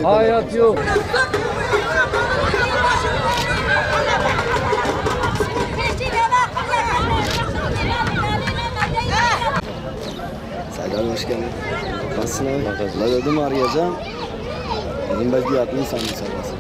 Hayat yok. Selam, hoş geldin. Nasılsın abi? La dedim arayacağım. Dedim belki yattın sandım sabahsın.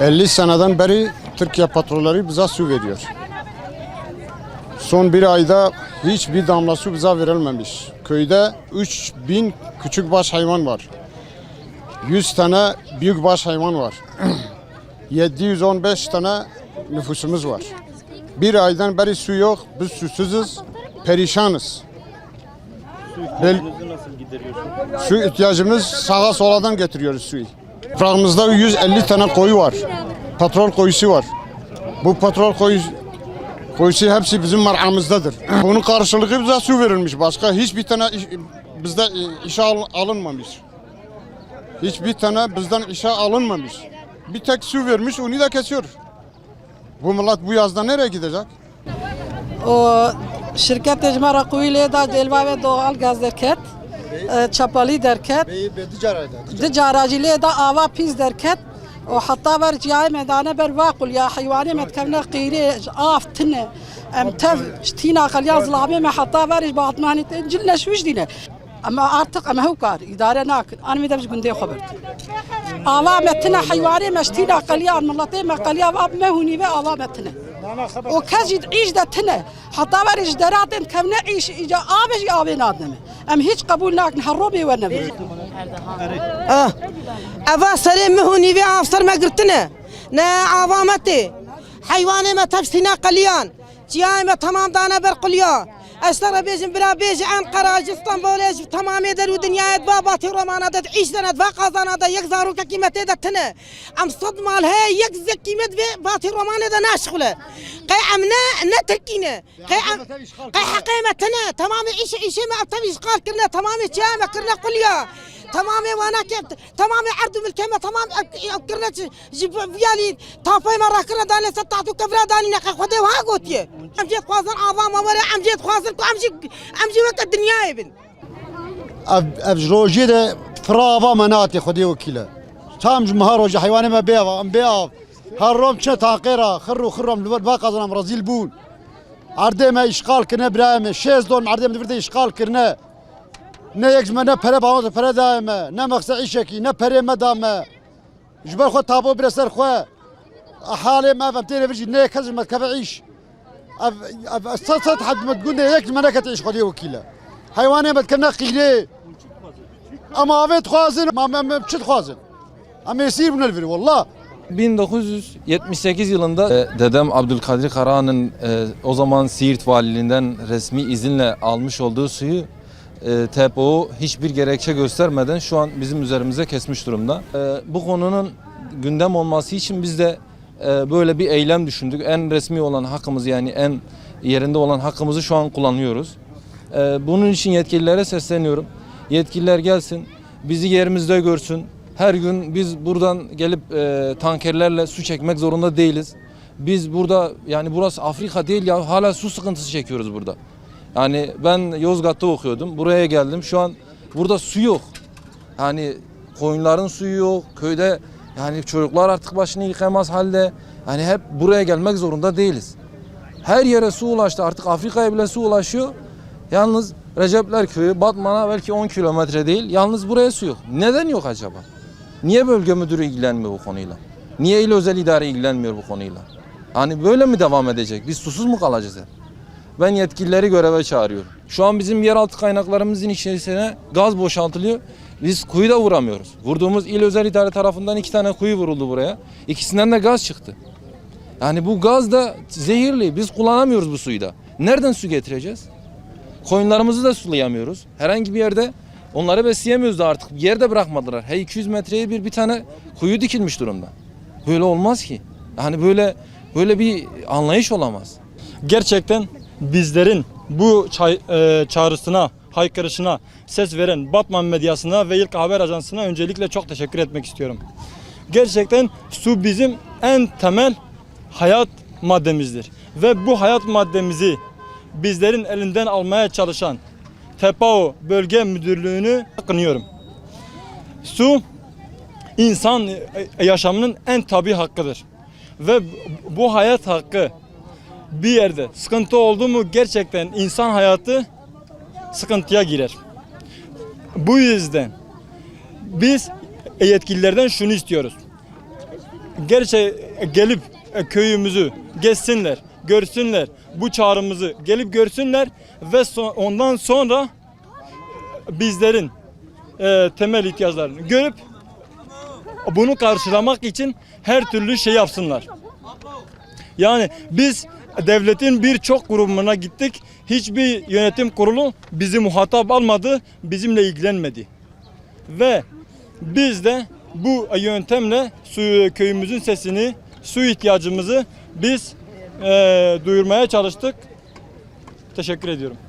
...50 seneden beri Türkiye patrolleri bize su veriyor. Son bir ayda hiçbir damla su bize verilmemiş. Köyde 3000 küçükbaş hayvan var. 100 tane büyükbaş hayvan var. 715 tane nüfusumuz var. Bir aydan beri su yok, biz susuzuz, perişanız. Nasıl gideriyorsun? Su ihtiyacımız sağa soladan getiriyoruz suyu. Toprağımızda 150 tane koyu var. Petrol koyusu var. Bu petrol koyusu hepsi bizim marhamızdadır. Bunun karşılığı bize su verilmiş. Başka hiçbir tane bizde işe alınmamış. Hiçbir tane bizden işe alınmamış. Bir tek su vermiş, onu da kesiyor. Bu millet bu yazda nereye gidecek? O şirket ecmara kuyuyla da delva ve doğal gaz derket, çapalı derket, ticaracılığı da ava piz derket, o hatta var cihaya medane ber vakul ya hayvani metkevne qiri aftine emtev ştina kalyan zlame me hatta var batmani cille şuş dine. Ama artık ama hukar idare nakin. Anı da biz günde habert. Ava metne hayvani meştina kalyan millete me kalyan ab mehuni ve ava metne. وكاجد عيش ده تنا حتى ورج دراتن كم نعيش إجا آبش آبيناتنا أم هيج قبول ناك نحروبي ونبي أفا سليم مهوني في أفسر ما قرتنا نا عوامتي حيواني ما تفسينا قليان جياي ما تمام دانا برقليا أشترى بيجن بلا بيج عن قراج اسطنبول تمام درو دنيا باباتي رومانا دت عيش دنا فقازانا دا يكزارو كقيمة دتنا أم صدمة هي يكز قيمة باتي رومانا دا ناشغله قي عمنا نتركينا قي حقيمتنا تمام عيش ما تبيش قال كنا تمام جامع كنا قليا تمام وانا كيف تمام عرض بالكلمة تمام كنا جيب فيالي طافي مرة كنا داني ستعطو كفرا داني نقي خدي وهاقوتي أم جيت خوازن عظام ولا أم جيت خوازن أم جي وقت الدنيا ابن أبجروجي ده فرافا مناتي خدي وكيله تام جمهور حيواني ما بيا أم بيا هالروم شة تاقيرة خرم باقازنا برازيل بول عرضي ما إشغال كنا برايم شيز دون عرضي ما دفرتي إشغال كنا نه یک زمانه پره باوز پره دائمه نه مقصد عیشکی نه پره مدامه جبر خود تابو برسر خو حاله ما فهمتني فرجي نه كذا ما كيف عيش صوت حد ما تقول یک زمانه كتعيش خدي وكيله حيواني ما تكنا قيله اما افيت خوازن ما بتشد خوازن اما يصير من الفري والله 1978 yılında dedem Abdülkadir Karahan'ın o zaman Siirt Valiliğinden resmi izinle almış olduğu suyu TPO hiçbir gerekçe göstermeden şu an bizim üzerimize kesmiş durumda. Bu konunun gündem olması için biz de böyle bir eylem düşündük. En resmi olan hakkımızı yani en yerinde olan hakkımızı şu an kullanıyoruz. Bunun için yetkililere sesleniyorum. Yetkililer gelsin, bizi yerimizde görsün. Her gün biz buradan gelip tankerlerle su çekmek zorunda değiliz. Biz burada yani burası Afrika değil ya hala su sıkıntısı çekiyoruz burada. Yani ben Yozgat'ta okuyordum. Buraya geldim. Şu an burada su yok. Yani koyunların suyu yok. Köyde yani çocuklar artık başını yıkamaz halde. Yani hep buraya gelmek zorunda değiliz. Her yere su ulaştı. Artık Afrika'ya bile su ulaşıyor. Yalnız Recepler Köyü, Batman'a belki 10 kilometre değil. Yalnız buraya su yok. Neden yok acaba? Niye bölge müdürü ilgilenmiyor bu konuyla? Niye il özel idare ilgilenmiyor bu konuyla? Hani böyle mi devam edecek? Biz susuz mu kalacağız hep? Ben yetkilileri göreve çağırıyorum. Şu an bizim yeraltı kaynaklarımızın içerisine gaz boşaltılıyor. Biz kuyu da vuramıyoruz. Vurduğumuz il özel idare tarafından 2 tane kuyu vuruldu buraya. İkisinden de gaz çıktı. Yani bu gaz da zehirli. Biz kullanamıyoruz bu suyu da. Nereden su getireceğiz? Koyunlarımızı da sulayamıyoruz. Herhangi bir yerde onları besleyemiyoruz da artık. Yerde bırakmadılar. Her 200 metreye bir tane kuyu dikilmiş durumda. Böyle olmaz ki. Yani böyle bir anlayış olamaz. Gerçekten bizlerin bu çağrısına, haykırışına ses veren Batman medyasına ve İlk Haber Ajansı'na öncelikle çok teşekkür etmek istiyorum. Gerçekten su bizim en temel hayat maddemizdir. Ve bu hayat maddemizi bizlerin elinden almaya çalışan TEPAO Bölge Müdürlüğü'nü kınıyorum. Su insan yaşamının en tabii hakkıdır. Ve bu hayat hakkı bir yerde sıkıntı oldu mu gerçekten insan hayatı sıkıntıya girer. Bu yüzden biz yetkililerden şunu istiyoruz. Gelip köyümüzü gezsinler, görsünler, bu çağrımızı gelip görsünler ve ondan sonra bizlerin temel ihtiyaçlarını görüp bunu karşılamak için her türlü şey yapsınlar. Yani biz devletin birçok kurumuna gittik. Hiçbir yönetim kurulu bizi muhatap almadı, bizimle ilgilenmedi. Ve biz de bu yöntemle köyümüzün sesini, su ihtiyacımızı biz duyurmaya çalıştık. Teşekkür ediyorum.